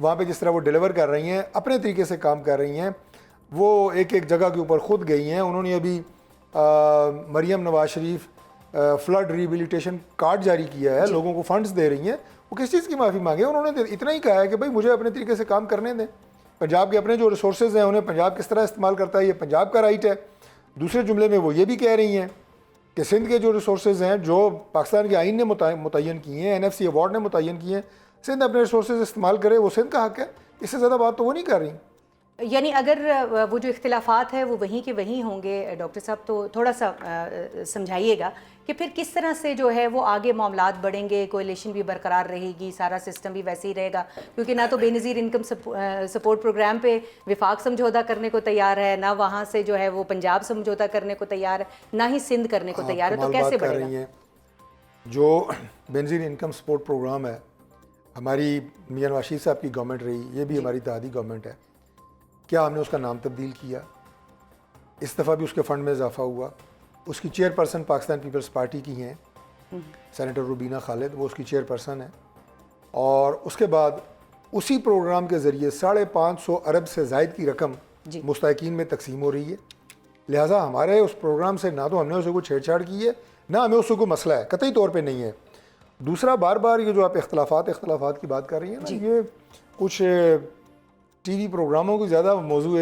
وہاں پہ جس طرح وہ ڈیلیور کر رہی ہیں، اپنے طریقے سے کام کر رہی ہیں، وہ ایک ایک جگہ کے اوپر خود گئی ہیں. انہوں نے ابھی مریم نواز شریف فلڈ ریبیلیٹیشن کارڈ جاری کیا ہے، لوگوں کو فنڈز دے رہی ہیں. وہ کس چیز کی معافی مانگے؟ انہوں نے اتنا ہی کہا ہے کہ بھائی مجھے اپنے طریقے سے کام کرنے دیں. پنجاب کے اپنے جو ریسورسز ہیں انہیں پنجاب کس طرح استعمال کرتا ہے یہ پنجاب کا رائٹ ہے. دوسرے جملے میں وہ یہ بھی کہہ رہی ہیں کہ سندھ کے جو ریسورسز ہیں جو پاکستان کے آئین نے متعین کیے ہیں، NFC ایوارڈ نے متعین کیے ہیں، سندھ اپنے ریسورسز استعمال کرے، وہ سندھ کا حق ہے. اس سے زیادہ بات تو وہ نہیں کر رہی. یعنی اگر وہ جو اختلافات ہیں وہ وہیں کے وہیں ہوں گے ڈاکٹر صاحب، تو تھوڑا سا سمجھائیے گا کہ پھر کس طرح سے جو ہے وہ آگے معاملات بڑھیں گے، کولیشن بھی برقرار رہے گی، سارا سسٹم بھی ویسے ہی رہے گا؟ کیونکہ نہ تو بے نظیر انکم سپورٹ پروگرام پہ وفاق سمجھوتہ کرنے کو تیار ہے، نہ وہاں سے جو ہے وہ پنجاب سمجھوتہ کرنے کو تیار ہے، نہ ہی سندھ کرنے کو تیار ہے. تو کیسے بڑھے گا؟ جو بے نظیر انکم سپورٹ پروگرام ہے، ہماری میاں نواز شریف صاحب کی گورنمنٹ رہی، یہ بھی ہماری اتحادی گورنمنٹ ہے. کیا ہم نے اس کا نام تبدیل کیا؟ اس دفعہ بھی اس کے فنڈ میں اضافہ ہوا. اس کی چیئرپرسن پاکستان پیپلز پارٹی کی ہیں سینیٹر روبینہ خالد، وہ اس کی چیئرپرسن ہے. اور اس کے بعد اسی پروگرام کے ذریعے 550 ارب سے زائد کی رقم مستحقین میں تقسیم ہو رہی ہے. لہٰذا ہمارے اس پروگرام سے نہ تو ہم نے اسے کوئی چھیڑ چھاڑ کی ہے، نہ ہمیں اس سے کوئی مسئلہ ہے، قطعی طور پہ نہیں ہے. دوسرا، بار بار یہ جو آپ اختلافات کی بات کر رہی ہیں نا، یہ کچھ ٹی وی پروگراموں کی زیادہ موضوع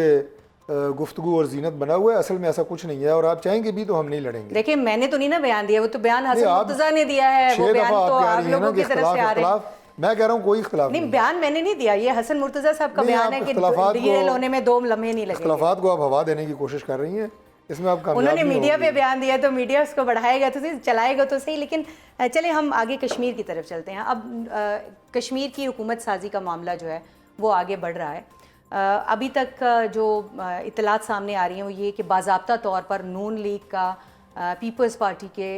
گفتگو اور زینت بنا ہوا ہے. اصل میں ایسا کچھ نہیں ہے، اور آپ چاہیں گے بھی تو ہم نہیں لڑیں گے. دیکھیں میں نے تو نہیں نا بیان دیا، وہ تو بیان حسن مرتضیٰ نے دیا ہے، وہ بیان تو آپ لوگوں کی طرف سے آ رہے ہیں. میں کہہ رہا ہوں کوئی اختلاف نہیں، بیان میں نے نہیں دیا، یہ حسن مرتضیٰ صاحب کا بیان ہے کہ ڈیل ہونے میں 2 لمحے نہیں لگے. اختلافات کو آپ ہوا دینے کی کوشش کر رہی ہیں، اس میں آپ کامیاب انہوں نے میڈیا پہ بیان دیا تو میڈیا اس کو بڑھائے گا تو صحیح، چلائے گا تو صحیح. لیکن چلیں ہم آگے کشمیر کی طرف چلتے ہیں. اب کشمیر کی حکومت سازی کا معاملہ جو ہے وہ آگے بڑھ رہا ہے. ابھی تک جو اطلاعات سامنے آ رہی ہیں وہ یہ کہ باضابطہ طور پر نون لیگ کا پیپلز پارٹی کے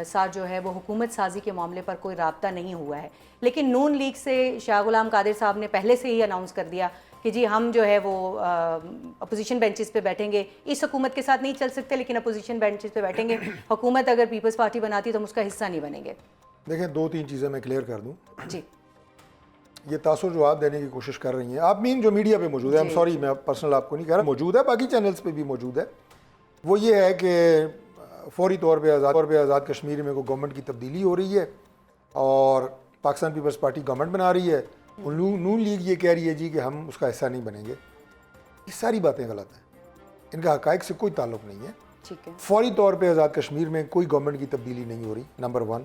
ساتھ جو ہے وہ حکومت سازی کے معاملے پر کوئی رابطہ نہیں ہوا ہے. لیکن نون لیگ سے شاہ غلام قادر صاحب نے پہلے سے ہی اناؤنس کر دیا کہ جی ہم جو ہے وہ اپوزیشن بینچز پہ بیٹھیں گے. اس حکومت کے ساتھ نہیں چل سکتے لیکن اپوزیشن بینچز پہ بیٹھیں گے. حکومت اگر پیپلز پارٹی بناتی تو ہم اس کا حصہ نہیں بنیں گے. دیکھیں 2-3 چیزیں میں کلیئر کر دوں. جی، یہ تاثر جو آپ دینے کی کوشش کر رہی ہیں، آپ مین جو میڈیا پہ موجود ہے، I'm sorry میں پرسنل آپ کو نہیں کہہ رہا، موجود ہے، باقی چینلز پہ بھی موجود ہے، وہ یہ ہے کہ فوری طور پہ آزاد کشمیر میں کوئی گورنمنٹ کی تبدیلی ہو رہی ہے اور پاکستان پیپلز پارٹی گورنمنٹ بنا رہی ہے. نون لیگ یہ کہہ رہی ہے جی کہ ہم اس کا حصہ نہیں بنیں گے. یہ ساری باتیں غلط ہیں، ان کا حقائق سے کوئی تعلق نہیں ہے. ٹھیک ہے. فوری طور پہ آزاد کشمیر میں کوئی گورنمنٹ کی تبدیلی نہیں ہو رہی، نمبر 1.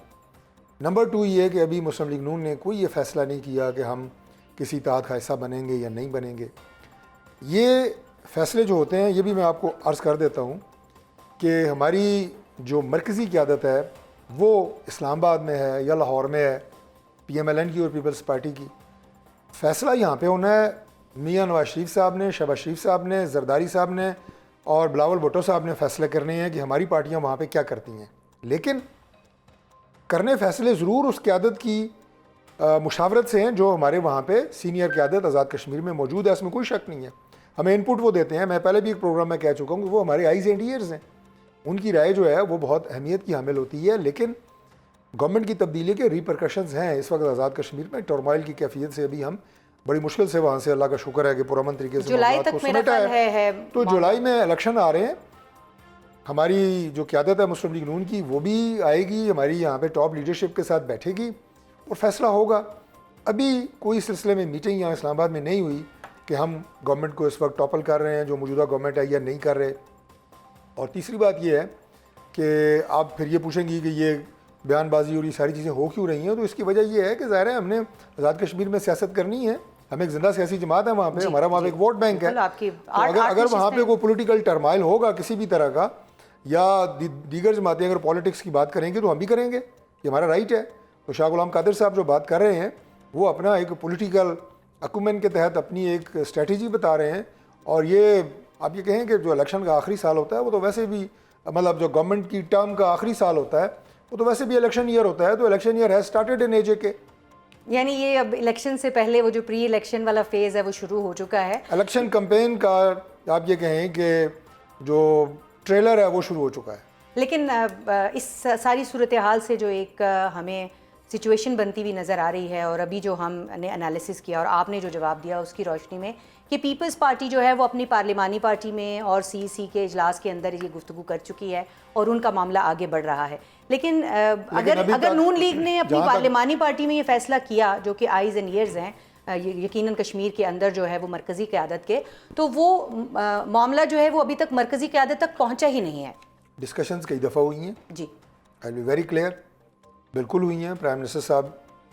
نمبر 2 یہ ہے کہ ابھی مسلم لیگ نون نے کوئی یہ فیصلہ نہیں کیا کہ ہم کسی اتحاد کا حصہ بنیں گے یا نہیں بنیں گے. یہ فیصلے جو ہوتے ہیں، یہ بھی میں آپ کو عرض کر دیتا ہوں کہ ہماری جو مرکزی قیادت ہے وہ اسلام آباد میں ہے یا لاہور میں ہے، PMLN کی اور پیپلز پارٹی کی. فیصلہ یہاں پہ ہونا ہے. میاں نواز شریف صاحب نے، شہباز شریف صاحب نے، زرداری صاحب نے اور بلاول بھٹو صاحب نے فیصلے کرنے ہیں کہ ہماری پارٹیاں وہاں پہ کیا کرتی ہیں. لیکن کرنے فیصلے ضرور اس قیادت کی مشاورت سے ہیں جو ہمارے وہاں پہ سینئر قیادت آزاد کشمیر میں موجود ہے، اس میں کوئی شک نہیں ہے. ہمیں ان پٹ وہ دیتے ہیں. میں پہلے بھی ایک پروگرام میں کہہ چکا ہوں کہ وہ ہمارے آئیز اینڈ ایئرز ہیں. ان کی رائے جو ہے وہ بہت اہمیت کی حامل ہوتی ہے. لیکن گورنمنٹ کی تبدیلی کے ریپرکشنز ہیں اس وقت آزاد کشمیر میں. ٹرمائل کی کیفیت سے ابھی ہم بڑی مشکل سے وہاں سے، اللہ کا شکر ہے کہ پرامن طریقے سے جولائی تک میرا خیال ہے. تو جولائی میں الیکشن آ رہے ہیں. ہماری جو قیادت ہے مسلم لیگ نون کی وہ بھی آئے گی، ہماری یہاں پہ ٹاپ لیڈرشپ کے ساتھ بیٹھے گی اور فیصلہ ہوگا. ابھی کوئی سلسلے میں میٹنگ یہاں اسلام آباد میں نہیں ہوئی کہ ہم گورنمنٹ کو اس وقت ٹاپل کر رہے ہیں جو موجودہ گورنمنٹ ہے یا نہیں کر رہے. اور تیسری بات یہ ہے کہ آپ پھر یہ پوچھیں گی کہ یہ بیان بازی اور یہ ساری چیزیں ہو کیوں رہی ہیں، تو اس کی وجہ یہ ہے کہ ظاہر ہے ہم نے آزاد کشمیر میں سیاست کرنی ہے. ہم ایک زندہ سیاسی جماعت ہے وہاں پہ، ہمارا وہاں پہ ایک ووٹ بینک ہے. اگر وہاں پہ کوئی پولیٹیکل ٹرمائل ہوگا کسی بھی طرح کا یا دیگر جماعتیں اگر پالیٹکس کی بات کریں گے تو ہم بھی کریں گے، یہ ہمارا رائٹ ہے. تو شاہ غلام قادر صاحب جو بات کر رہے ہیں وہ اپنا ایک پولیٹیکل اکومن کے تحت اپنی ایک اسٹریٹجی بتا رہے ہیں. اور یہ آپ یہ کہیں کہ جو الیکشن کا آخری سال ہوتا ہے وہ تو ویسے بھی، مطلب جو گورنمنٹ کی ٹرم کا آخری سال ہوتا ہے وہ تو ویسے بھی الیکشن ایئر ہوتا ہے. تو election year has started in AJK. یعنی یہ اب الیکشن سے پہلے وہ جو پری الیکشن والا فیز ہے وہ شروع ہو چکا ہے. الیکشن کمپین کا آپ یہ کہیں کہ جو ٹریلر ہے وہ شروع ہو چکا ہے. لیکن اس ساری صورتحال سے جو ایک ہمیں سچویشن بنتی ہوئی نظر آ رہی ہے، اور ابھی جو ہم نے انالیسس کیا اور آپ نے جو جواب دیا اس کی روشنی میں کہ پیپلز پارٹی جو ہے وہ اپنی پارلیمانی پارٹی میں اور سی سی کے اجلاس کے اندر یہ گفتگو کر چکی ہے اور ان کا معاملہ آگے بڑھ رہا ہے، لیکن اگر نون لیگ نے اپنی پارلیمانی پارٹی میں یہ فیصلہ کیا جو کہ آئیز اینڈ ایئرز ہیں یقیناً کشمیر کے اندر جو ہے وہ مرکزی قیادت کے، تو وہ معاملہ جو ہے وہ ابھی تک مرکزی قیادت تک پہنچا ہی نہیں ہے. ڈسکشنز کئی دفعہ ہوئی ہیں، جی آئی بی ویری کلیئر، بالکل ہوئی ہیں. پرائم منسٹر صاحب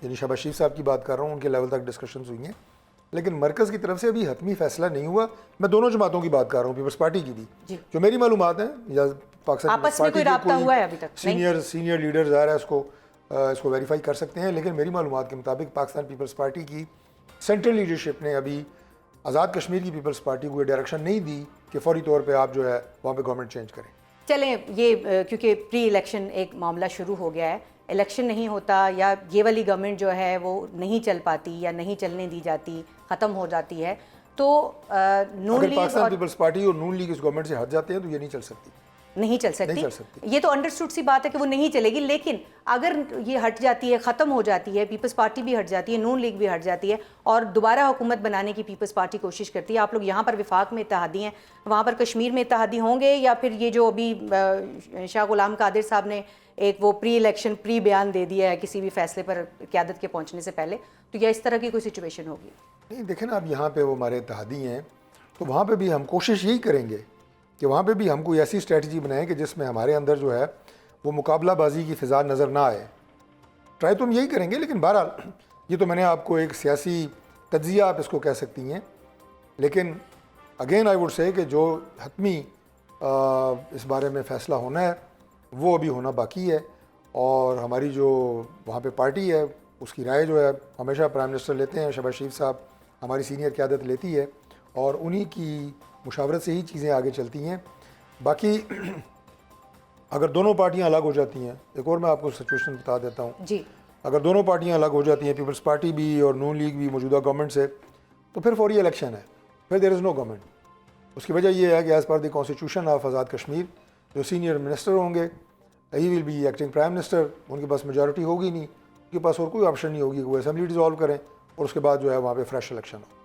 یعنی شہباز شریف صاحب کی بات کر رہا ہوں، ان کے لیول تک ڈسکشنز ہوئی ہیں، لیکن مرکز کی طرف سے ابھی حتمی فیصلہ نہیں ہوا. میں دونوں جماعتوں کی بات کر رہا ہوں، پیپلز پارٹی کی بھی، جو میری معلومات ہیں یا پاکستان آپس میں کوئی رابطہ ہوا ہے ابھی تک؟ سینئر لیڈر ظاہر ہے اس کو ویریفائی کر سکتے ہیں، لیکن میری معلومات کے مطابق پاکستان پیپلز پارٹی کی سینٹرل لیڈرشپ نے ابھی آزاد کشمیر کی پیپلز پارٹی کو یہ ڈائریکشن نہیں دی کہ فوری طور پہ آپ جو ہے وہاں پہ گورنمنٹ چینج کریں. چلیں یہ کیونکہ پری الیکشن ایک معاملہ شروع ہو گیا ہے، الیکشن نہیں ہوتا یا یہ والی گورنمنٹ جو ہے وہ نہیں چل پاتی یا نہیں چلنے دی جاتی، ختم ہو جاتی ہے، تو نون لیگ پاکستان پیپلز پارٹی اور نون لیگ اس گورنمنٹ سے ہٹ جاتے ہیں تو یہ نہیں چل سکتی. نہیں چل سکتی. یہ تو انڈرسٹوڈ سی بات ہے کہ وہ نہیں چلے گی، لیکن اگر یہ ہٹ جاتی ہے، ختم ہو جاتی ہے، پیپلز پارٹی بھی ہٹ جاتی ہے، نون لیگ بھی ہٹ جاتی ہے اور دوبارہ حکومت بنانے کی پیپلز پارٹی کوشش کرتی ہے، آپ لوگ یہاں پر وفاق میں اتحادی ہیں، وہاں پر کشمیر میں اتحادی ہوں گے یا پھر یہ جو ابھی شاہ غلام قادر صاحب نے ایک وہ پری الیکشن پری بیان دے دیا ہے کسی بھی فیصلے پر قیادت کے پہنچنے سے پہلے، تو یا اس طرح کی کوئی سچویشن ہوگی؟ نہیں دیکھیں نا، اب یہاں پہ وہ ہمارے اتحادی ہیں تو وہاں پہ بھی ہم کوشش یہی کریں گے کہ وہاں پہ بھی ہم کوئی ایسی اسٹریٹجی بنائیں کہ جس میں ہمارے اندر جو ہے وہ مقابلہ بازی کی فضا نظر نہ آئے. ٹرائی تو ہم یہی کریں گے، لیکن بہرحال یہ تو میں نے آپ کو ایک سیاسی تجزیہ آپ اس کو کہہ سکتی ہیں، لیکن اگین آئی ووڈ سے کہ جو حتمی اس بارے میں فیصلہ ہونا ہے وہ ابھی ہونا باقی ہے، اور ہماری جو وہاں پہ پارٹی ہے اس کی رائے جو ہے ہمیشہ پرائم منسٹر لیتے ہیں، شہباز شریف صاحب ہماری سینئر قیادت لیتی ہے، اور انہی کی مشاورت سے ہی چیزیں آگے چلتی ہیں. باقی اگر دونوں پارٹیاں الگ ہو جاتی ہیں، ایک اور میں آپ کو سچویشن بتا دیتا ہوں، جی اگر دونوں پارٹیاں الگ ہو جاتی ہیں، پیپلز پارٹی بھی اور نون لیگ بھی موجودہ گورنمنٹ سے، تو پھر فوری الیکشن ہے، پھر دیر از نو گورنمنٹ. اس کی وجہ یہ ہے کہ as per the constitution of Azad Kashmir جو سینئر منسٹر ہوں گے، he will be acting prime minister, ان کے پاس میجورٹی ہوگی نہیں، ان کے پاس اور کوئی آپشن نہیں ہوگی کہ وہ اسمبلی ڈیزالو کریں اور اس کے بعد جو ہے وہاں پہ فریش الیکشن ہو.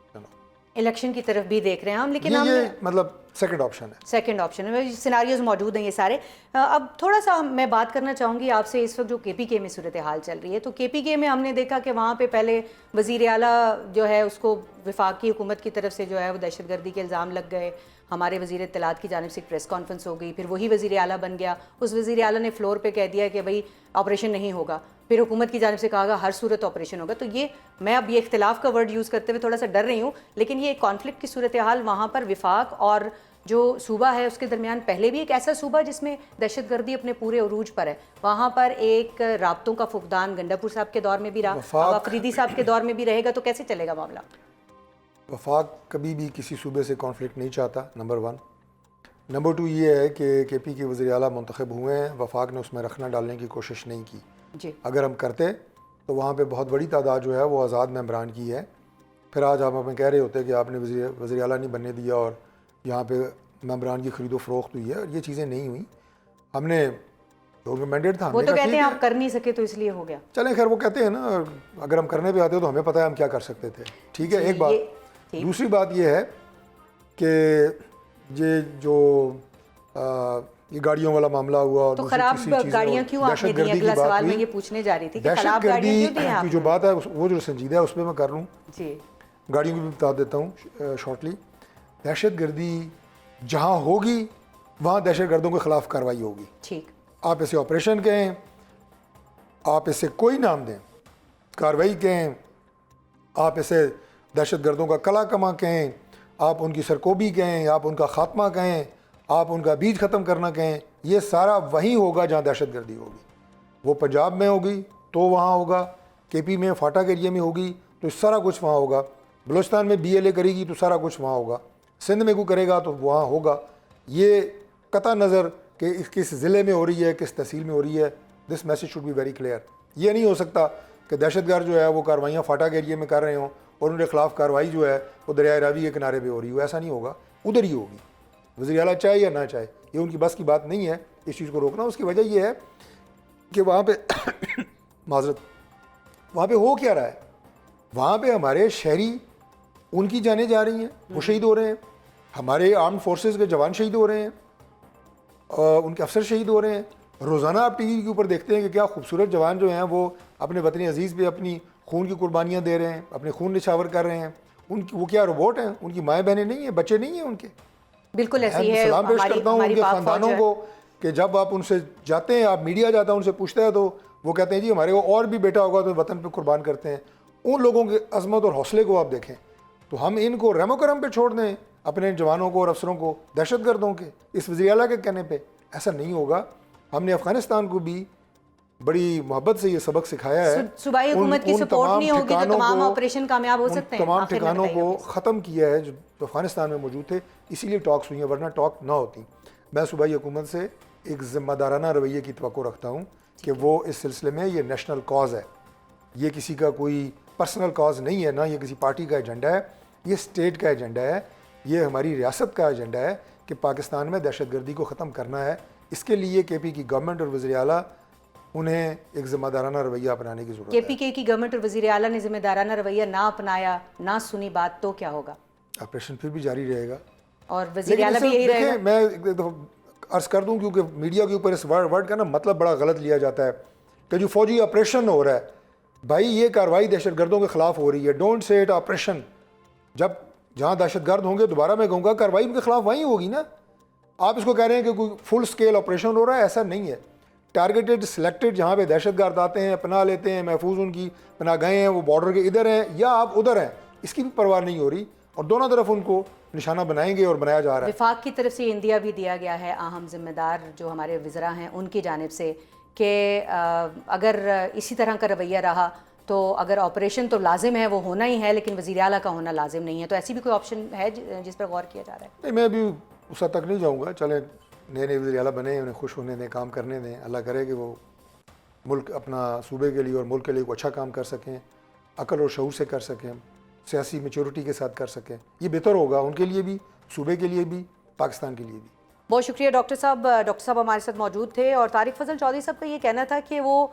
الیکشن کی طرف بھی دیکھ رہے ہیں ہم، لیکن ہم یہ مطلب سیکنڈ آپشن ہے، سیناریوز موجود ہیں یہ سارے. اب تھوڑا سا میں بات کرنا چاہوں گی آپ سے اس وقت جو کے پی کے میں صورتحال چل رہی ہے. تو کے پی کے میں ہم نے دیکھا کہ وہاں پہ پہلے وزیر اعلیٰ جو ہے اس کو وفاقی حکومت کی طرف سے جو ہے وہ دہشت گردی کے الزام لگ گئے، ہمارے وزیر اطلاعات کی جانب سے ایک پریس کانفرنس ہو گئی، پھر وہی وزیر اعلیٰ بن گیا، اس وزیر اعلیٰ نے فلور پہ کہہ دیا کہ بھائی آپریشن نہیں ہوگا، پھر حکومت کی جانب سے کہا گا ہر صورت آپریشن ہوگا. تو یہ میں اب یہ اختلاف کا ورڈ یوز کرتے ہوئے تھوڑا سا ڈر رہی ہوں، لیکن یہ کانفلکٹ کی صورتحال وہاں پر وفاق اور جو صوبہ ہے اس کے درمیان، پہلے بھی ایک ایسا صوبہ جس میں دہشت گردی اپنے پورے عروج پر ہے، وہاں پر ایک رابطوں کا فقدان گنڈا پور صاحب کے دور میں بھی رہا، اب افریدی صاحب کے دور میں بھی رہے گا، تو کیسے چلے گا معاملہ؟ وفاق کبھی بھی کسی صوبے سے کانفلکٹ نہیں چاہتا، نمبر 1. نمبر 2 یہ ہے کہ کے پی کے وزیر اعلیٰ منتخب ہوئے ہیں، وفاق نے اس میں رکھنا ڈالنے کی کوشش نہیں کی. جی اگر ہم کرتے تو وہاں پہ بہت بڑی تعداد جو ہے وہ آزاد ممبران کی ہے. پھر آج آپ ہمیں کہہ رہے ہوتے کہ آپ نے وزیر اعلیٰ نہیں بننے دیا اور یہاں پہ ممبران کی خرید و فروخت ہوئی ہے، اور یہ چیزیں نہیں ہوئیں. ہم نے جو مینڈیٹ تھا، وہ تو کہتے ہیں آپ کر نہیں سکے تو اس لیے ہو گیا. چلیں خیر، وہ کہتے ہیں نا اگر ہم کرنے پہ آتے تو ہمیں پتہ ہے ہم کیا کر سکتے تھے. ٹھیک ہے، ایک بات. دوسری بات یہ ہے کہ یہ جو یہ گاڑیوں والا معاملہ ہوا، تو خراب گاڑیاں کیوں آپ نے دی؟ اگلا سوال میں یہ پوچھنے جا رہی تھی کہ خراب گاڑیاں کیوں دی آپ کی جو بات ہے وہ جو سنجیدہ ہے اس پہ میں کر لوں. جی گاڑیوں کی بھی بتا دیتا ہوں شارٹلی. دہشت گردی جہاں ہوگی وہاں دہشت گردوں کے خلاف کارروائی ہوگی. ٹھیک، آپ اسے آپریشن کہیں، آپ اسے کوئی نام دیں، کارروائی کہیں، آپ اسے دہشت گردوں کا کلا کما کہیں، آپ ان کی سرکوبی کہیں، آپ ان کا خاتمہ کہیں، آپ ان کا بیج ختم کرنا کہیں، یہ سارا وہیں ہوگا جہاں دہشت گردی ہوگی. وہ پنجاب میں ہوگی تو وہاں ہوگا، کے پی میں فاٹا کے ایریا میں ہوگی تو سارا کچھ وہاں ہوگا، بلوچستان میں BLA کرے گی تو سارا کچھ وہاں ہوگا، سندھ میں کوئی کرے گا تو وہاں ہوگا. یہ قطع نظر کہ کس ضلع میں ہو رہی ہے، کس تحصیل میں ہو رہی ہے، this message should be very clear. یہ نہیں ہو سکتا کہ دہشت گرد جو ہے وہ کاروائیاں فاٹا کے ایریا میں کر رہے ہوں اور ان کے خلاف کارروائی جو ہے وہ دریائے راوی کے کنارے پہ ہو رہی ہو. ایسا نہیں ہوگا، ادھر ہی ہوگی، وزیر اعلیٰ چاہے یا نہ چاہے. یہ ان کی بس کی بات نہیں ہے اس چیز کو روکنا. اس کی وجہ یہ ہے کہ وہاں پہ معذرت، وہاں پہ ہو کیا رہا ہے؟ وہاں پہ ہمارے شہری ان کی جانیں جا رہی ہیں, وہ شہید ہو رہے ہیں, ہمارے آرم فورسز کے جوان شہید ہو رہے ہیں, ان کے افسر شہید ہو رہے ہیں. روزانہ آپ ٹی وی کے اوپر دیکھتے ہیں کہ کیا خوبصورت جوان جو ہیں وہ اپنے وطن عزیز پہ اپنی خون کی قربانیاں دے رہے ہیں, اپنے خون نچھاور کر رہے ہیں. ان کی وہ کیا روبوٹ ہیں؟ ان کی مائیں بہنیں نہیں ہیں, بچے نہیں ہیں ان کے. بالکل ایسی ہے. سلام پیش کرتا ہوں ان کے خاندانوں کو کہ جب آپ ان سے جاتے ہیں, آپ میڈیا جاتا ہے ان سے پوچھتا ہے تو وہ کہتے ہیں جی ہمارے کو اور بھی بیٹا ہوگا تو وطن پہ قربان کرتے ہیں. ان لوگوں کے عظمت اور حوصلے کو آپ دیکھیں. تو ہم ان کو رحم و کرم پہ چھوڑ دیں اپنے جوانوں کو اور افسروں کو دہشت گردوں کے اس وزیر اعلیٰ کے کہنے پہ؟ ایسا نہیں ہوگا. ہم نے افغانستان کو بھی بڑی محبت سے یہ سبق سکھایا ہے. صوبائی حکومت کی سپورٹ نہیں ہوگی تو تمام آپریشن کامیاب ہو سکتے ہیں. تمام ٹھکانوں کو ختم کیا ہے جو افغانستان میں موجود تھے, اسی لیے ٹاکس ہوئی ہیں, ورنہ ٹاک نہ ہوتی. میں صوبائی حکومت سے ایک ذمہ دارانہ رویے کی توقع رکھتا ہوں کہ وہ اس سلسلے میں, یہ نیشنل کاز ہے, یہ کسی کا کوئی پرسنل کاز نہیں ہے, نہ یہ کسی پارٹی کا ایجنڈا ہے, یہ اسٹیٹ کا ایجنڈا ہے, یہ ہماری ریاست کا ایجنڈا ہے کہ پاکستان میں دہشت گردی کو ختم کرنا ہے. اس کے لیے کے پی کی گورنمنٹ اور وزیر اعلیٰ انہیں ایک ذمہ دارانہ رویہ اپنانے کی ضرورت ہے. کے پی کے کی گورنمنٹ اور وزیر اعلیٰ نے ذمہ دارانہ رویہ نہ اپنایا, نہ سنی بات, تو کیا ہوگا؟ آپریشن پھر بھی جاری رہے گا اور وزیر اعلیٰ بھی یہی رہے گا. میں ایک دفعہ عرض کر دوں کیونکہ میڈیا کے اوپر اس ورڈ کا نا مطلب بڑا غلط لیا جاتا ہے کہ جو فوجی آپریشن ہو رہا ہے, بھائی یہ کارروائی دہشت گردوں کے خلاف ہو رہی ہے. Don't say it operation. جب جہاں دہشت گرد ہوں گے دوبارہ میں کہوں گا کارروائی ان کے خلاف وہیں ہوگی نا. آپ اس کو کہہ رہے ہیں کہ کوئی فل اسکیل آپریشن ہو رہا ہے, ایسا نہیں ہے. ٹارگیٹڈ سلیکٹڈ جہاں پہ دہشت گرد آتے ہیں, پناہ لیتے ہیں, محفوظ ان کی پناہ گاہیں ہیں, وہ بارڈر کے ادھر ہیں یا آپ ادھر ہیں, اس کی بھی پرواہ نہیں ہو رہی, اور دونوں طرف ان کو نشانہ بنائیں گے اور بنایا جا رہا ہے. وفاق کی طرف سے اندیا بھی دیا گیا ہے, اہم ذمہ دار جو ہمارے وزراء ہیں ان کی جانب سے, کہ اگر اسی طرح کا رویہ رہا تو اگر آپریشن تو لازم ہے, وہ ہونا ہی ہے, لیکن وزیر اعلیٰ کا ہونا لازم نہیں ہے. تو ایسی بھی کوئی آپشن ہے جس پر غور کیا جا رہا ہے؟ نہیں, میں بھی اس حد تک نہیں جاؤں گا. چلیں نئے نئے وزیر اعلیٰ بنے, انہیں خوش ہونے دیں, کام کرنے دیں. اللہ کرے کہ وہ ملک اپنا صوبے کے لیے اور ملک کے لیے کوئی اچھا کام کر سکیں, عقل اور شعور سے کر سکیں, سیاسی میچورٹی کے ساتھ کر سکیں. یہ بہتر ہوگا ان کے لیے بھی, صوبے کے لیے بھی, پاکستان کے لیے بھی. بہت شکریہ ڈاکٹر صاحب. ڈاکٹر صاحب ہمارے ساتھ موجود تھے, اور طارق فضل چودھری صاحب کا یہ کہنا تھا کہ وہ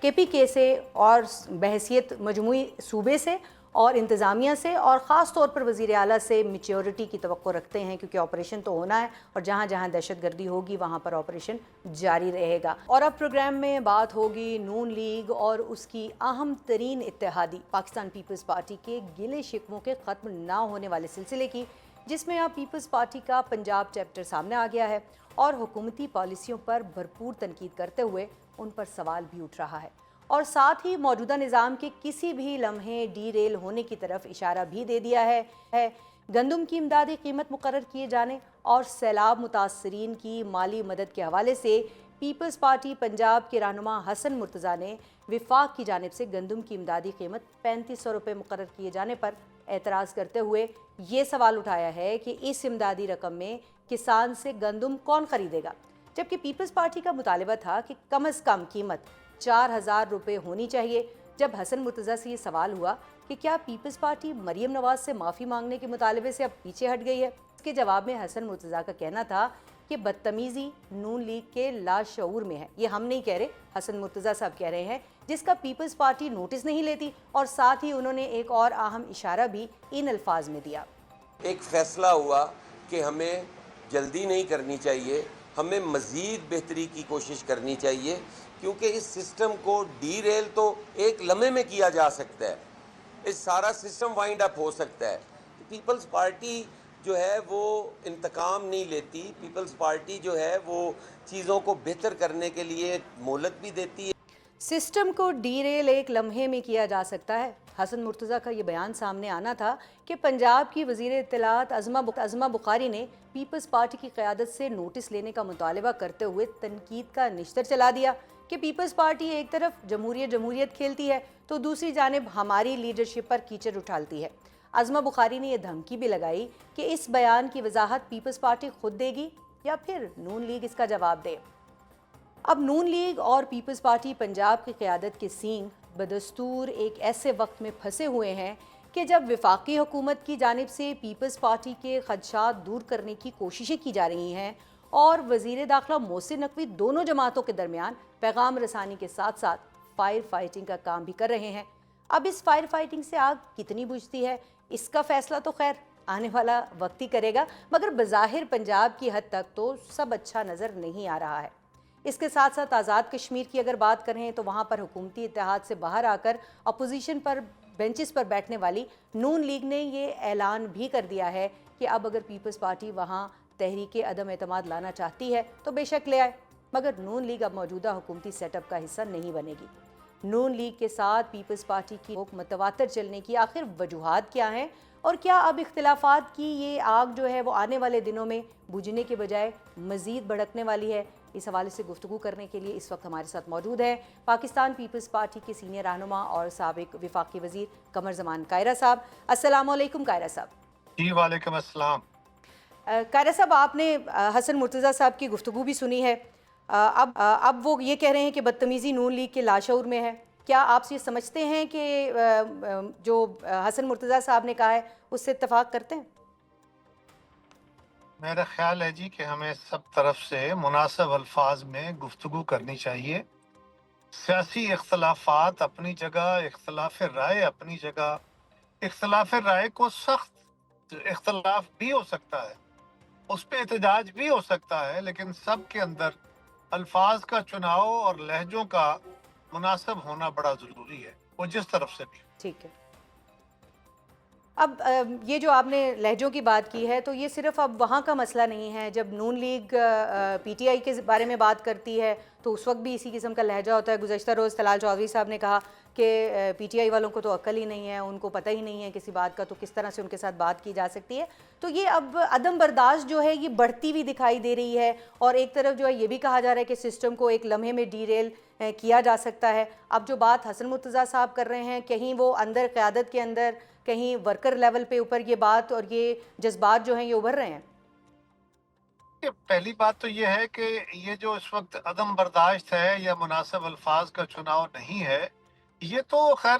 کے پی کے سے اور بحیثیت مجموعی صوبے سے اور انتظامیہ سے اور خاص طور پر وزیر اعلیٰ سے میچیورٹی کی توقع رکھتے ہیں, کیونکہ آپریشن تو ہونا ہے اور جہاں جہاں دہشت گردی ہوگی وہاں پر آپریشن جاری رہے گا. اور اب پروگرام میں بات ہوگی نون لیگ اور اس کی اہم ترین اتحادی پاکستان پیپلز پارٹی کے گلے شکووں کے ختم نہ ہونے والے سلسلے کی, جس میں اب پیپلز پارٹی کا پنجاب چیپٹر سامنے آ گیا ہے اور حکومتی پالیسیوں پر بھرپور تنقید کرتے ہوئے ان پر سوال بھی اٹھ رہا ہے, اور ساتھ ہی موجودہ نظام کے کسی بھی لمحے ڈی ریل ہونے کی طرف اشارہ بھی دے دیا ہے. گندم کی امدادی قیمت مقرر کیے جانے اور سیلاب متاثرین کی مالی مدد کے حوالے سے پیپلز پارٹی پنجاب کے رہنما حسن مرتضیٰ نے وفاق کی جانب سے گندم کی امدادی قیمت 3500 روپے مقرر کیے جانے پر اعتراض کرتے ہوئے یہ سوال اٹھایا ہے کہ اس امدادی رقم میں کسان سے گندم کون خریدے گا, جبکہ پیپلز پارٹی کا مطالبہ تھا کہ کم از کم قیمت 4000 روپے ہونی چاہیے. جب حسن مرتضیٰ سے یہ سوال ہوا کہ کیا پیپلز پارٹی مریم نواز سے معافی مانگنے کے مطالبے سے اب پیچھے ہٹ گئی ہے, اس کے جواب میں حسن مرتضیٰ کا کہنا تھا کہ بدتمیزی نون لیگ کے لاشعور میں ہے. یہ ہم نہیں کہہ رہے, حسن مرتضیٰ صاحب کہہ رہے ہیں, جس کا پیپلز پارٹی نوٹس نہیں لیتی. اور ساتھ ہی انہوں نے ایک اور اہم اشارہ بھی ان الفاظ میں دیا. ایک فیصلہ ہوا کہ ہمیں جلدی نہیں کرنی چاہیے, ہمیں مزید بہتری کی کوشش کرنی چاہیے, کیونکہ اس سسٹم کو ڈی ریل تو ایک لمحے میں کیا جا سکتا ہے, اس سارا سسٹم وائنڈ اپ ہو سکتا ہے. پیپلز پارٹی جو ہے وہ انتقام نہیں لیتی, پیپلز پارٹی جو ہے وہ چیزوں کو بہتر کرنے کے لیے مہلت بھی دیتی ہے. سسٹم کو ڈی ریل ایک لمحے میں کیا جا سکتا ہے. حسن مرتضیٰ کا یہ بیان سامنے آنا تھا کہ پنجاب کی وزیر اطلاعات عظمہ بخاری نے پیپلز پارٹی کی قیادت سے نوٹس لینے کا مطالبہ کرتے ہوئے تنقید کا نشتر چلا دیا کہ پیپلز پارٹی ایک طرف جمہوریت کھیلتی ہے تو دوسری جانب ہماری لیڈرشپ پر کیچڑ اٹھالتی ہے. عظمہ بخاری نے یہ دھمکی بھی لگائی کہ اس بیان کی وضاحت پیپلز پارٹی خود دے گی یا پھر نون لیگ اس کا جواب دے. اب نون لیگ اور پیپلز پارٹی پنجاب کی قیادت کے سینگ بدستور ایک ایسے وقت میں پھنسے ہوئے ہیں کہ جب وفاقی حکومت کی جانب سے پیپلز پارٹی کے خدشات دور کرنے کی کوششیں کی جا رہی ہیں اور وزیر داخلہ محسن نقوی دونوں جماعتوں کے درمیان پیغام رسانی کے ساتھ ساتھ فائر فائٹنگ کا کام بھی کر رہے ہیں۔ اب اس فائر فائٹنگ سے آگ کتنی بجھتی ہے، اس کا فیصلہ تو خیر آنے والا وقت ہی کرے گا، مگر بظاہر پنجاب کی حد تک تو سب اچھا نظر نہیں آ رہا ہے۔ اس کے ساتھ ساتھ آزاد کشمیر کی اگر بات کریں تو وہاں پر حکومتی اتحاد سے باہر آ کر اپوزیشن پر بینچز پر بیٹھنے والی نون لیگ نے یہ اعلان بھی کر دیا ہے کہ اب اگر پیپلز پارٹی وہاں تحریک عدم اعتماد لانا چاہتی ہے تو بے شک لے آئے، مگر نون لیگ اب موجودہ حکومتی سیٹ اپ کا حصہ نہیں بنے گی۔ نون لیگ کے ساتھ پیپلز پارٹی کی متواتر چلنے کی آخر وجوہات کیا ہیں، اور کیا اب اختلافات کی یہ آگ جو ہے وہ آنے والے دنوں میں بجھنے کے بجائے مزید بھڑکنے والی ہے؟ اس حوالے سے گفتگو کرنے کے لیے اس وقت ہمارے ساتھ موجود ہیں پاکستان پیپلز پارٹی کے سینئر رہنما اور سابق وفاقی وزیر قمر زمان کائرہ صاحب۔ السلام علیکم کائرہ صاحب۔ جی وعلیکم السلام۔ کائرہ صاحب، آپ نے حسن مرتضیٰ صاحب کی گفتگو بھی سنی ہے، اب وہ یہ کہہ رہے ہیں کہ بدتمیزی نون لیگ کے لاشعور میں ہے۔ کیا آپ یہ سمجھتے ہیں کہ جو حسن مرتضیٰ صاحب نے کہا ہے اس سے اتفاق کرتے ہیں؟ میرا خیال ہے جی کہ ہمیں سب طرف سے مناسب الفاظ میں گفتگو کرنی چاہیے۔ سیاسی اختلافات اپنی جگہ، اختلاف رائے اپنی جگہ، اختلاف رائے کو سخت اختلاف بھی ہو سکتا ہے، اس پہ احتجاج بھی ہو سکتا ہے، لیکن سب کے اندر الفاظ کا چناؤ اور لہجوں کا مناسب ہونا بڑا ضروری ہے، وہ جس طرف سے بھی۔ ٹھیک ہے، اب یہ جو آپ نے لہجوں کی بات کی ہے تو یہ صرف اب وہاں کا مسئلہ نہیں ہے۔ جب نون لیگ پی ٹی آئی کے بارے میں بات کرتی ہے تو اس وقت بھی اسی قسم کا لہجہ ہوتا ہے۔ گزشتہ روز طلال چودھری صاحب نے کہا کہ پی ٹی آئی والوں کو تو عقل ہی نہیں ہے، ان کو پتہ ہی نہیں ہے کسی بات کا، تو کس طرح سے ان کے ساتھ بات کی جا سکتی ہے۔ تو یہ اب عدم برداشت جو ہے یہ بڑھتی ہوئی دکھائی دے رہی ہے، اور ایک طرف جو ہے یہ بھی کہا جا رہا ہے کہ سسٹم کو ایک لمحے میں ڈی ریل کیا جا سکتا ہے۔ اب جو بات حسن مرتضیٰ صاحب کر رہے ہیں، کہیں وہ اندر قیادت کے اندر، کہیں ورکر لیول پہ اوپر یہ بات اور یہ جذبات جو ہیں یہ ابھر رہے ہیں۔ پہلی بات تو یہ ہے کہ یہ جو اس وقت عدم برداشت ہے یا مناسب الفاظ کا چناؤ نہیں ہے، یہ تو خیر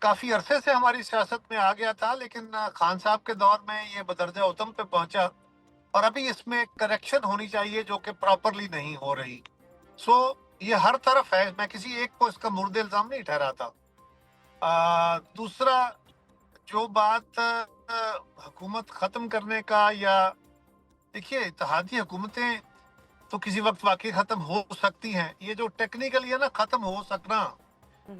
کافی عرصے سے ہماری سیاست میں آ گیا تھا، لیکن خان صاحب کے دور میں یہ بدرجہ اتم پہ پہنچا، اور ابھی اس میں کریکشن ہونی چاہیے جو کہ پراپرلی نہیں ہو رہی۔ یہ ہر طرف ہے، میں کسی ایک کو اس کا مورد الزام نہیں ٹھہراتا۔ دوسرا، جو بات حکومت ختم کرنے کا، یا دیکھیے اتحادی حکومتیں تو کسی وقت واقعی ختم ہو سکتی ہیں، یہ جو ٹیکنیکلی ہے نا ختم ہو سکنا،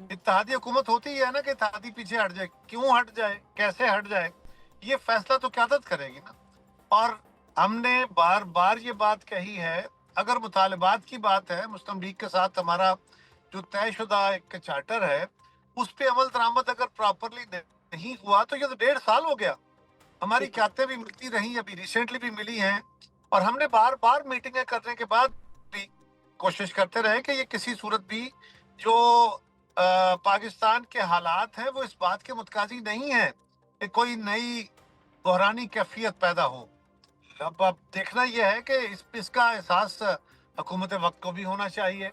اتحادی حکومت ہوتی ہے نا کہ اتحادی پیچھے ہٹ جائے، کیوں ہٹ جائے، کیسے ہٹ جائے، یہ فیصلہ تو قیادت کرے گی نا۔ اور ہم نے بار بار یہ بات کہی ہے، اگر مطالبات کی بات ہے، مسلم لیگ کے ساتھ ہمارا جو طے شدہ ایک چارٹر ہے اس پہ عمل درآمد اگر پراپرلی نہیں ہوا تو یہ تو 1.5 سال ہو گیا۔ ہماری قیادتیں بھی ملتی رہیں، ابھی ریسنٹلی بھی ملی ہیں، اور ہم نے بار بار میٹنگیں کرنے کے بعد بھی کوشش کرتے رہے کہ یہ کسی صورت بھی جو پاکستان کے حالات ہیں وہ اس بات کے متقاضی نہیں ہیں کہ کوئی نئی بحرانی کیفیت پیدا ہو۔ اب دیکھنا یہ ہے کہ اس کا احساس حکومت وقت کو بھی ہونا چاہیے،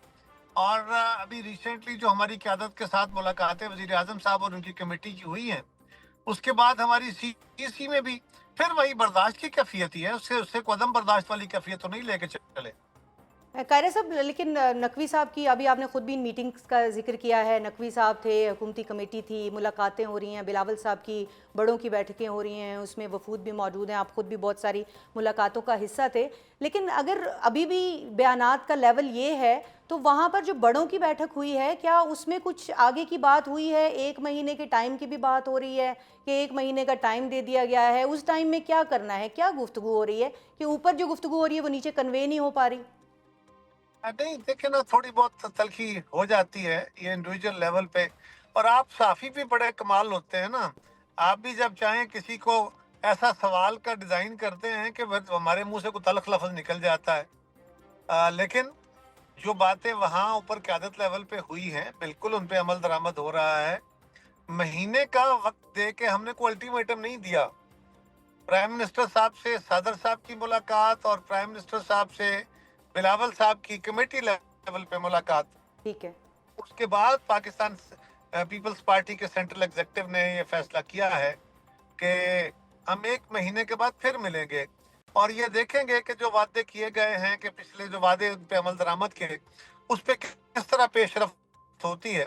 اور ابھی ریسنٹلی جو ہماری قیادت کے ساتھ ملاقاتیں وزیر اعظم صاحب اور ان کی کمیٹی کی ہوئی ہیں، اس کے بعد ہماری سی میں بھی پھر وہی برداشت کی کیفیت ہی ہے، اس سے کوئی عدم برداشت والی کیفیت تو نہیں لے کے چلے۔ قائرہ صاحب، لیکن نقوی صاحب کی ابھی آپ نے خود بھی ان میٹنگز کا ذکر کیا ہے، نقوی صاحب تھے، حکومتی کمیٹی تھی، ملاقاتیں ہو رہی ہیں، بلاول صاحب کی بڑوں کی بیٹھکیں ہو رہی ہیں، اس میں وفود بھی موجود ہیں، آپ خود بھی بہت ساری ملاقاتوں کا حصہ تھے، لیکن اگر ابھی بھی بیانات کا لیول یہ ہے تو وہاں پر جو بڑوں کی بیٹھک ہوئی ہے کیا اس میں کچھ آگے کی بات ہوئی ہے؟ 1 مہینے کے ٹائم کی بھی بات ہو رہی ہے کہ 1 مہینے کا ٹائم دے دیا گیا ہے، اس ٹائم میں کیا کرنا ہے، کیا گفتگو ہو رہی ہے کہ اوپر جو گفتگو ہو رہی ہے وہ نیچے کنوے نہیں ہو پا رہی؟ نہیں دیکھیں نا، تھوڑی بہت تلخی ہو جاتی ہے یہ انڈیویجول لیول پہ، اور آپ صحافی بھی بڑے کمال ہوتے ہیں نا، آپ بھی جب چاہیں کسی کو ایسا سوال کا ڈیزائن کرتے ہیں کہ ہمارے منہ سے کوئی تلخ لفظ نکل جاتا ہے، لیکن جو باتیں وہاں اوپر قیادت لیول پہ ہوئی ہیں بالکل ان پہ عمل درآمد ہو رہا ہے۔ مہینے کا وقت دے کے ہم نے کوئی الٹیمیٹم نہیں دیا۔ پرائم منسٹر صاحب سے صدر صاحب کی ملاقات اور پرائم منسٹر صاحب سے بلاول صاحب کی کمیٹی لیول پہ ملاقات، ٹھیک ہے، اس کے بعد پاکستان پیپلز پارٹی کے سینٹرل ایگزیکٹو نے یہ فیصلہ کیا ہے کہ ہم 1 مہینے کے بعد پھر ملیں گے، اور یہ دیکھیں گے کہ جو وعدے کیے گئے ہیں، کہ پچھلے جو وعدے ان پہ عمل درآمد کے، اس پہ کس طرح پیش رفت ہوتی ہے۔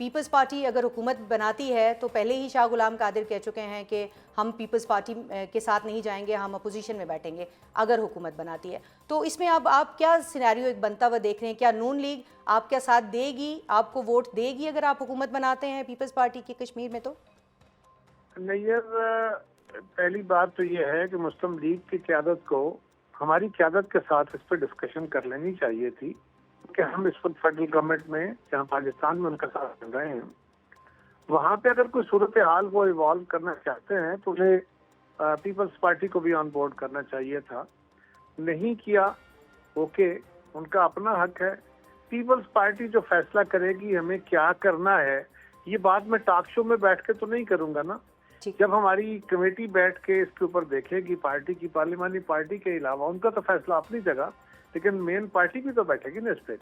پیپلز پارٹی اگر حکومت بناتی ہے تو پہلے ہی شاہ غلام قادر کہہ چکے ہیں کہ ہم پیپلز پارٹی کے ساتھ نہیں جائیں گے, ہم اپوزیشن میں بیٹھیں گے اگر حکومت بناتی ہے. تو اس میں اب آپ کیا سینیریو ایک بنتا ہوا دیکھ رہے ہیں؟ کیا نون لیگ آپ کا ساتھ دے گی, آپ کو ووٹ دے گی اگر آپ حکومت بناتے ہیں پیپلز پارٹی کی کشمیر میں؟ تو نیئر پہلی بات تو یہ ہے کہ مسلم لیگ کی قیادت کو ہماری قیادت کے ساتھ اس پہ ڈسکشن کر لینی چاہیے تھی کہ ہم اس وقت فیڈرل گورنمنٹ میں جہاں پاکستان میں ان کا ساتھ مل رہے ہیں, وہاں پہ اگر کوئی صورتحال وہ ایوالو کرنا چاہتے ہیں تو انہیں پیپلز پارٹی کو بھی آن بورڈ کرنا چاہیے تھا. نہیں کیا, اوکے, ان کا اپنا حق ہے. پیپلز پارٹی جو فیصلہ کرے گی ہمیں کیا کرنا ہے, یہ بات میں ٹاک شو میں بیٹھ کے تو نہیں کروں گا نا. جب ہماری کمیٹی بیٹھ کے اس کے اوپر دیکھے گی پارٹی کی, پارلیمانی پارٹی کے علاوہ ان کا تو فیصلہ اپنی جگہ, لیکن مین پارٹی بھی تو بیٹھے گی نا اس پہ.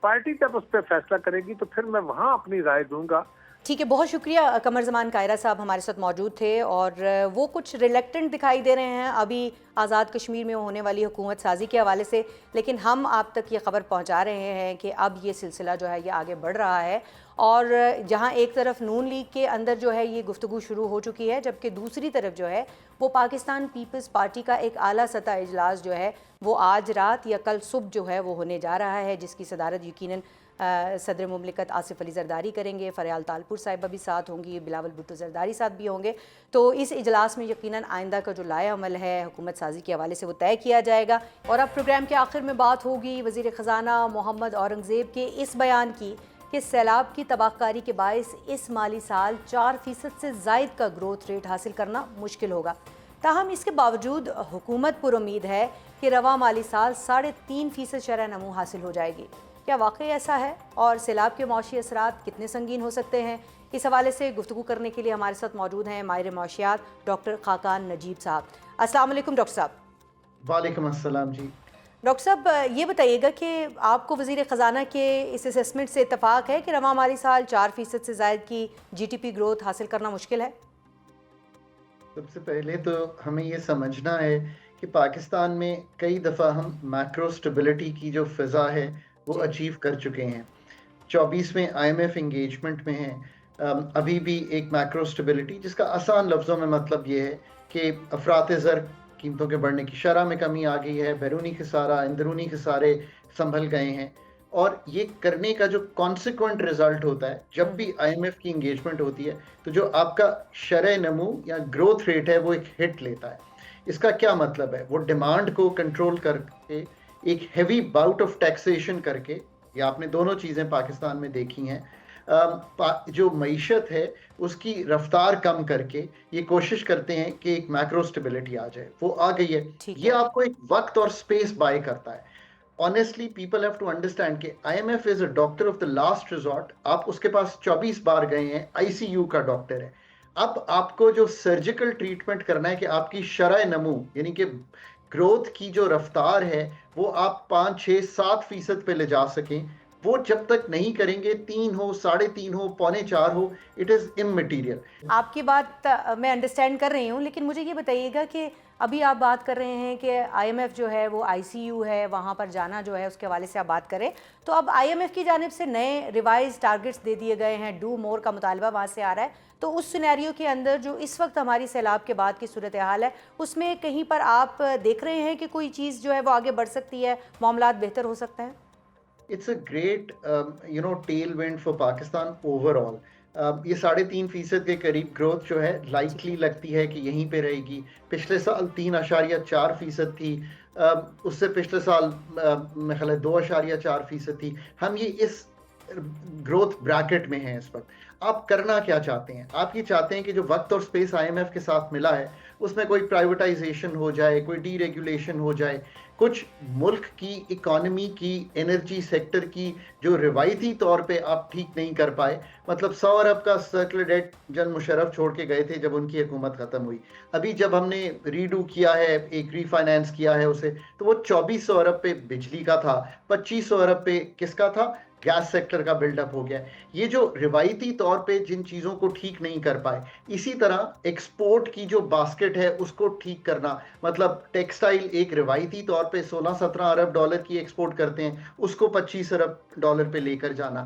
پارٹی جب اس پہ فیصلہ کرے گی تو پھر میں وہاں اپنی رائے دوں گا. ٹھیک ہے, بہت شکریہ. قمر زمان قاہرہ صاحب ہمارے ساتھ موجود تھے اور وہ کچھ ریلیکٹنٹ دکھائی دے رہے ہیں ابھی آزاد کشمیر میں ہونے والی حکومت سازی کے حوالے سے, لیکن ہم آپ تک یہ خبر پہنچا رہے ہیں کہ اب یہ سلسلہ جو ہے یہ آگے بڑھ رہا ہے. اور جہاں ایک طرف نون لیگ کے اندر جو ہے یہ گفتگو شروع ہو چکی ہے, جبکہ دوسری طرف جو ہے وہ پاکستان پیپلز پارٹی کا ایک اعلیٰ سطح اجلاس جو ہے وہ آج رات یا کل صبح جو ہے وہ ہونے جا رہا ہے, جس کی صدارت یقیناً صدر مملکت آصف علی زرداری کریں گے. فریال تالپور صاحبہ بھی ساتھ ہوں گی, بلاول بھٹو زرداری ساتھ بھی ہوں گے. تو اس اجلاس میں یقیناً آئندہ کا جو لائحہ عمل ہے حکومت سازی کے حوالے سے وہ طے کیا جائے گا. اور اب پروگرام کے آخر میں بات ہوگی وزیر خزانہ محمد اورنگزیب کے اس بیان کی کہ سیلاب کی تباہ کاری کے باعث اس مالی سال 4% سے زائد کا گروتھ ریٹ حاصل کرنا مشکل ہوگا. تاہم اس کے باوجود حکومت پر امید ہے کہ رواں مالی سال 3.5% شرح نمو حاصل ہو جائے گی. کیا واقعی ایسا ہے اور سیلاب کے معاشی اثرات کتنے سنگین ہو سکتے ہیں؟ اس حوالے سے گفتگو کرنے کے لیے ہمارے ساتھ موجود ہیں ماہر معاشیات ڈاکٹر خاقان نجیب صاحب. السلام علیکم ڈاکٹر صاحب. وعلیکم السلام جی. ڈاکٹر صاحب یہ بتائیے گا کہ آپ کو وزیر خزانہ کے اس اسیسمنٹ سے اتفاق ہے کہ رواں مالی سال 4% سے زائد کی جی ٹی پی گروتھ حاصل کرنا مشکل ہے؟ سب سے پہلے تو ہمیں یہ سمجھنا ہے کہ پاکستان میں کئی دفعہ ہم میکرو سٹیبلٹی کی جو فضا ہے وہ اچیو کر چکے ہیں. 24ویں IMF انگیجمنٹ میں ہیں. ابھی بھی ایک میکرو سٹیبلٹی جس کا آسان لفظوں میں مطلب یہ ہے کہ افراط زر قیمتوں کے بڑھنے کی شرح میں کمی آ گئی ہے, بیرونی خسارہ اندرونی خسارے سنبھل گئے ہیں. اور یہ کرنے کا جو کانسیکوینٹ رزلٹ ہوتا ہے جب بھی IMF کی انگیجمنٹ ہوتی ہے تو جو آپ کا شرح نمو یا گروتھ ریٹ ہے وہ ایک ہٹ لیتا ہے. اس کا کیا مطلب ہے؟ وہ ڈیمانڈ کو کنٹرول کر کے ایک ہیوی باؤٹ آف ٹیکسیشن کر کے, یہ آپ نے دونوں چیزیں پاکستان میں دیکھی ہیں, جو معیشت ہے اس کی رفتار کم کر کے یہ کوشش کرتے ہیں کہ ایک میکرو سٹیبلٹی آ جائے. وہ آ گئی ہے. یہ آپ کو ایک وقت اور سپیس بائی کرتا ہے. Honestly, people have to understand کہ IMF is a doctor of the last resort. آپ اس کے پاس 24 بار گئے ہیں, ICU کا ڈاکٹر ہے. اب آپ کو جو سرجیکل ٹریٹمنٹ کرنا ہے کہ آپ کی شرح نمو یعنی کہ گروتھ کی جو رفتار ہے وہ آپ 5, 6, 7% پہ لے جا سکیں, وہ جب تک نہیں کریں گے 3 ہو, 3.5 ہو, 4.25 ہو, اٹ از اممیٹیریل. آپ کی بات میں انڈرسٹینڈ کر رہی ہوں, لیکن مجھے یہ بتائیے گا کہ ابھی آپ بات کر رہے ہیں کہ IMF جو ہے وہ ICU ہے, وہاں پر جانا جو ہے اس کے حوالے سے آپ بات کریں, تو اب IMF کی جانب سے نئے ریوائز ٹارگٹس دے دیے گئے ہیں, ڈو مور کا مطالبہ وہاں سے آ رہا ہے. تو اس سینیریو کے اندر جو اس وقت ہماری سیلاب کے بعد کی صورتحال ہے اس میں کہیں پر آپ دیکھ رہے ہیں کہ کوئی چیز جو ہے وہ آگے بڑھ سکتی ہے, معاملات بہتر ہو سکتے ہیں؟ It's a great tailwind for Pakistan overall. یہ 3.5% کے قریب گروتھ جو ہے لائکلی لگتی ہے کہ یہیں پہ رہے گی. پچھلے سال 3.4% تھی, اس سے پچھلے سال میں خیال ہے 2.4% تھی. ہم یہ اس گروتھ بریکٹ میں ہیں اس وقت. آپ کرنا کیا چاہتے ہیں؟ آپ یہ چاہتے ہیں کہ جو وقت اور سپیس IMF کے ساتھ ملا ہے اس میں کوئی پرائیویٹائزیشن ہو جائے, کوئی ڈی ریگولیشن ہو جائے, کچھ ملک کی اکانومی کی انرجی سیکٹر کی جو روایتی طور پہ آپ ٹھیک نہیں کر پائے. مطلب 100 ارب کا سرکل ڈیٹ جن مشرف چھوڑ کے گئے تھے جب ان کی حکومت ختم ہوئی. ابھی جب ہم نے ریڈو کیا ہے, ایک ری فائنانس کیا ہے اسے, تو وہ 2400 ارب پہ بجلی کا تھا, 2500 ارب پہ کس کا تھا؟ گیس سیکٹر کا بلڈ اپ ہو گیا. یہ جو روایتی طور پہ جن چیزوں کو ٹھیک نہیں کر پائے, اسی طرح ایکسپورٹ کی جو باسکٹ ہے اس کو ٹھیک کرنا. مطلب ٹیکسٹائل ایک روایتی طور پہ 16-17 ارب ڈالر کی ایکسپورٹ کرتے ہیں, اس کو 25 ارب ڈالر پہ لے کر جانا.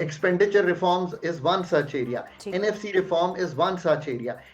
expenditure reforms is one such area, NFC reform is one such area.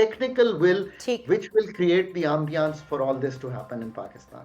technical will which will create the ambience for all this to happen in Pakistan.